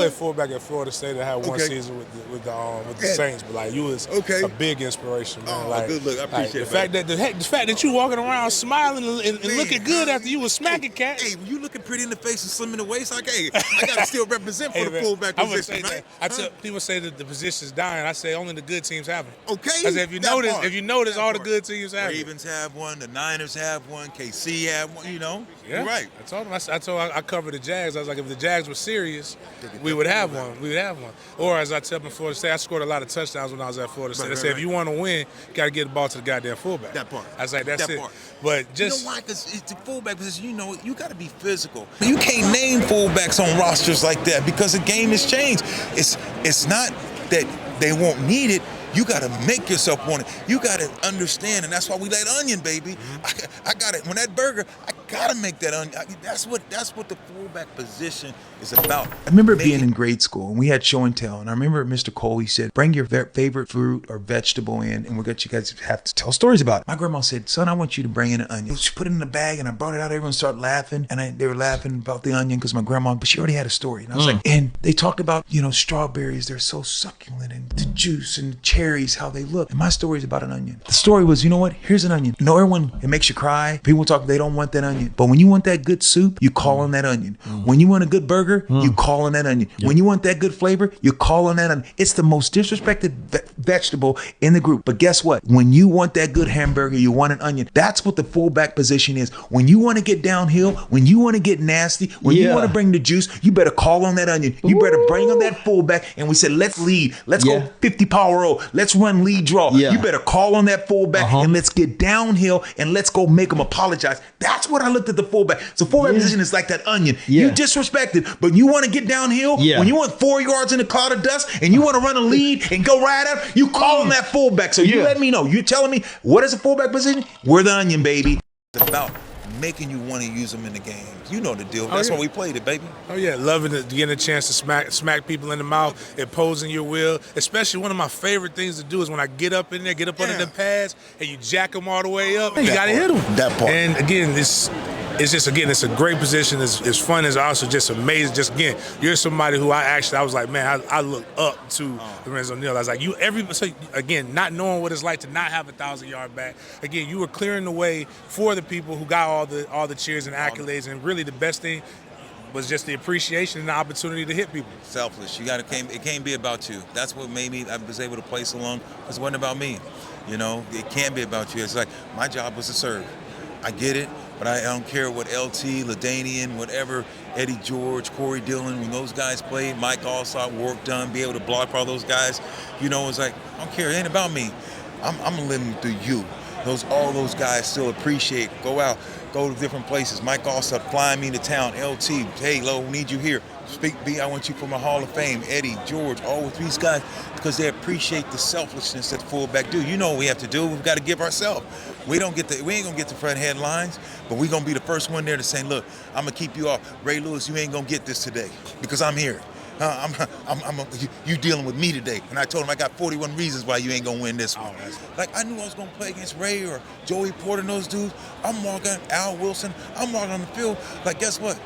played fullback at Florida State. I had one season with the Saints, but like you was a big inspiration, man. Oh, like, good look. I appreciate the fact that you walking around smiling and looking good after you was smacking cats. Hey, you looking pretty in the face and slim in the waist. Like, hey, I gotta still represent for the fullback position, right? I tell people say that the position's dying. I say only the good teams have them. Okay. I say if you notice, all the good teams have them. Ravens have one. The Niners have one. KC have one. You know. Yeah. You're right. I told I covered the Jags. I was like, if the Jags were serious, we would have one. We would have one. Or as I tell them, Florida State, I scored a lot of touchdowns when I was at Florida State. I said, if you want to win, you got to get the ball to the goddamn fullback. That part. I was like, that's it. Part. But just you know why? Because it's the fullback position. You know, you got to be physical. You can't name fullbacks on rosters like that because the game has changed. It's not that they won't need it. You got to make yourself want it. You got to understand, and that's why we like onion, baby. I got it. When that burger, I got to make that onion. That's what the fullback position is about. I remember being in grade school, and we had show and tell. And I remember Mr. Cole, he said, bring your favorite fruit or vegetable in, and you guys have to tell stories about it. My grandma said, son, I want you to bring in an onion. She put it in the bag, and I brought it out. Everyone started laughing, and they were laughing about the onion because my grandma, but she already had a story. And I was like, and they talked about, strawberries. They're so succulent, and the juice and the cherries, how they look. And my story is about an onion. The story was, you know what? Here's an onion. Everyone, it makes you cry. People talk, they don't want that onion. But when you want that good soup, you call on that onion. When you want a good burger, you call on that onion. When you want that good flavor, you call on that onion. It's the most disrespected vegetable in the group. But guess what? When you want that good hamburger, you want an onion. That's what the fullback position is. When you want to get downhill, when you want to get nasty, when you want to bring the juice, you better call on that onion. You better bring on that fullback. And we said, let's lead. Let's go 50 power roll. Let's run lead draw. You better call on that fullback and let's get downhill and let's go make them apologize. That's what I looked at the fullback. So fullback position is like that onion. You disrespected, but you want to get downhill. When you want 4 yards in a cloud of dust and you want to run a lead and go right out, you call on that fullback. So you let me know. You telling me what is a fullback position? We're the onion, baby. It's about making you want to use them in the game. You know the deal. That's why we played it, baby. Oh yeah, loving it, getting a chance to smack people in the mouth, imposing your will. Especially one of my favorite things to do is when I get up in there, get up under the pads, and you jack them all the way up. You got to hit them. That part. And again, it's a great position. It's fun. It's also just amazing. Just again, you're somebody who I was like, man, I look up to Lorenzo Neal. I was like, again, not knowing what it's like to not have a 1,000-yard back. Again, you were clearing the way for the people who got all the cheers and accolades, and really the best thing was just the appreciation and the opportunity to hit people. Selfless. It can't be about you. That's what made me. I was able to play so long. It wasn't about me. It can't be about you. It's like my job was to serve. I get it, but I don't care what LT, LaDainian, whatever, Eddie George, Corey Dillon, when those guys played, Mike Allstott, work done, be able to block all those guys. It's like I don't care. It ain't about me. I'm living through you. All those guys still appreciate. Go out. Go to different places. Mike Allstott flying me to town. LT, hey, Lo, we need you here. Speak B, I want you for my Hall of Fame. Eddie, George, all of these guys, because they appreciate the selflessness that fullback do. You know what we have to do. We've got to give ourselves. We ain't gonna get the front headlines, but we're gonna be the first one there to say, look, I'm gonna keep you off. Ray Lewis, you ain't gonna get this today because I'm here. You dealing with me today. And I told him I got 41 reasons why you ain't gonna win this one. Like I knew I was gonna play against Ray or Joey Porter and those dudes. I'm walking, Al Wilson, I'm walking on the field. Like, guess what?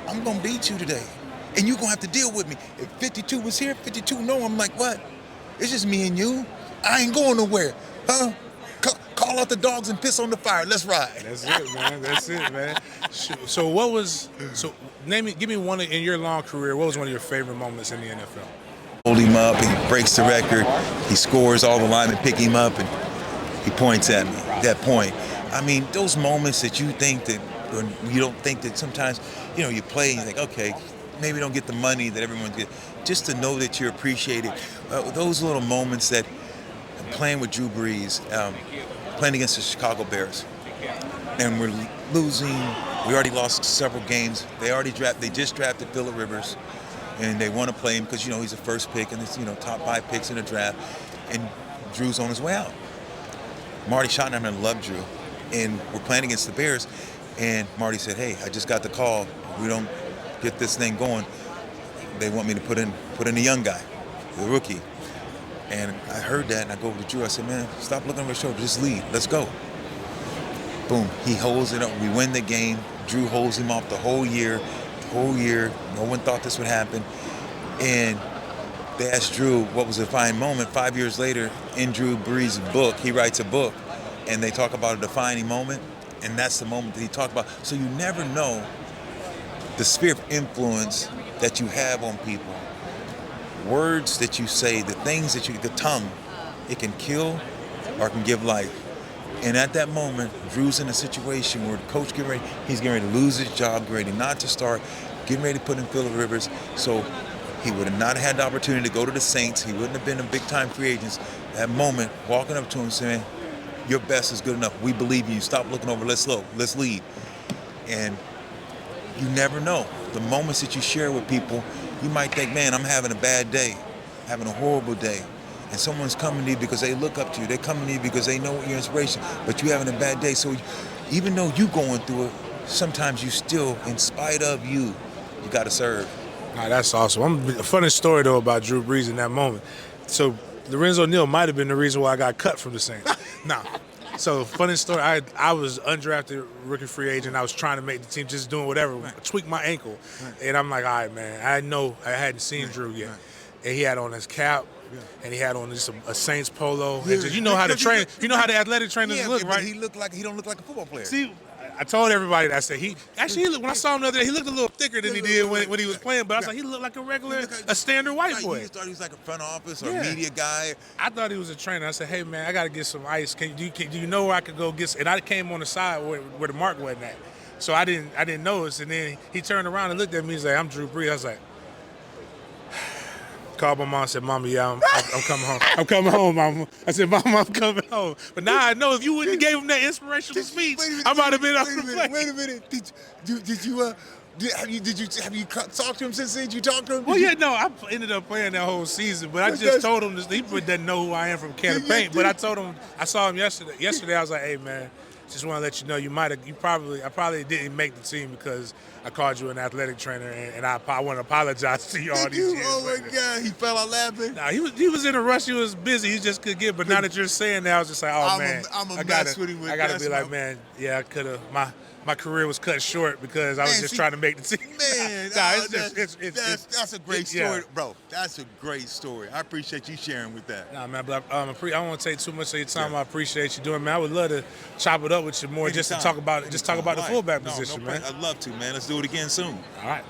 I'm gonna beat you today. And you're gonna have to deal with me. If 52 was here, 52 no, I'm like, what? It's just me and you. I ain't going nowhere. Huh? Call out the dogs and piss on the fire. Let's ride. That's it, man. That's it, man. So give me one in your long career. What was one of your favorite moments in the NFL? Hold him up, he breaks the record, he scores, all the linemen pick him up, and he points at me. That point. I mean, those moments that you think that, or you don't think that sometimes, you play and you think, okay, maybe don't get the money that everyone gets. Just to know that you're appreciated. Those little moments that playing with Drew Brees, playing against the Chicago Bears, and we're losing. We already lost several games. They just drafted Phillip Rivers, and they want to play him because he's the first pick and it's top 5 picks in the draft, and Drew's on his way out. Marty Schottenheimer loved Drew, and we're playing against the Bears, and Marty said, "Hey, I just got the call. If we don't get this thing going, they want me to put in a young guy, the rookie." And I heard that, and I go to Drew. I said, "Man, stop looking over his shoulder. Just lead. Let's go." Boom. He holds it up. We win the game. Drew holds him off the whole year. No one thought this would happen. And they asked Drew what was a defining moment. 5 years later, in Drew Brees' book, he writes a book, and they talk about a defining moment, and that's the moment that he talked about. So you never know the sphere of influence that you have on people. Words that you say, the things that the tongue, it can kill or it can give life. And at that moment, Drew's in a situation where the coach he's getting ready to lose his job, getting ready not to start, getting ready to put in Phillip Rivers. So he would have not had the opportunity to go to the Saints. He wouldn't have been a big-time free agent. That moment, walking up to him saying, your best is good enough. We believe in you. Stop looking over. Let's lead. And you never know. The moments that you share with people, you might think, man, I'm having a bad day, having a horrible day. And someone's coming to you because they look up to you. They're coming to you because they know your inspiration, but you're having a bad day. So even though you're going through it, sometimes you still, in spite of you got to serve. Nah, that's awesome. A funny story, though, about Drew Brees in that moment. So Lorenzo Neal might have been the reason why I got cut from the Saints. Nah. So funny story, I was undrafted rookie free agent. I was trying to make the team, just doing whatever, tweak my ankle. And I'm like, all right, man, I know I hadn't seen Drew yet. And he had on his cap. And he had on just a Saints polo. And just, you know how the the athletic trainers look, right? He don't look like a football player. See, I told everybody that. I said he when I saw him the other day, he looked a little thicker than he did when he was playing. But I was like, he looked like a standard white boy. You thought he was like a front office or media guy. I thought he was a trainer. I said, hey man, I got to get some ice. Do you know where I could go get some? And I came on the side where the mark wasn't at, so I didn't notice. And then he turned around and looked at me. He's like, I'm Drew Brees. I was like. Called my mom and said, Mama, yeah, I'm coming home. I'm coming home, Mama. I said, Mama, I'm coming home. But now I know if you wouldn't have gave him that inspirational speech, I might have been off the plane. Wait a minute. Have you talked to him since you talked to him? Well, I ended up playing that whole season, but I just told him this. He doesn't know who I am from Can of Paint, but I told him I saw him yesterday. Yesterday I was like, hey man, just want to let you know I probably didn't make the team because I called you an athletic trainer, and I want to apologize to you all these years. Oh my God, he fell out laughing. Nah, he was in a rush. He was busy. He just couldn't get. But now that you're saying that, I was just like, oh man, I gotta be like, man, yeah, I could have. My career was cut short because I was just trying to make the team. Man, that's a great story, bro. That's a great story. I appreciate you sharing with that. Nah, man, but I don't want to take too much of your time. I appreciate you doing, man. I would love to chop it up with you more, just to talk about the fullback position, man. I'd love to, man. Let's do it again soon. All right.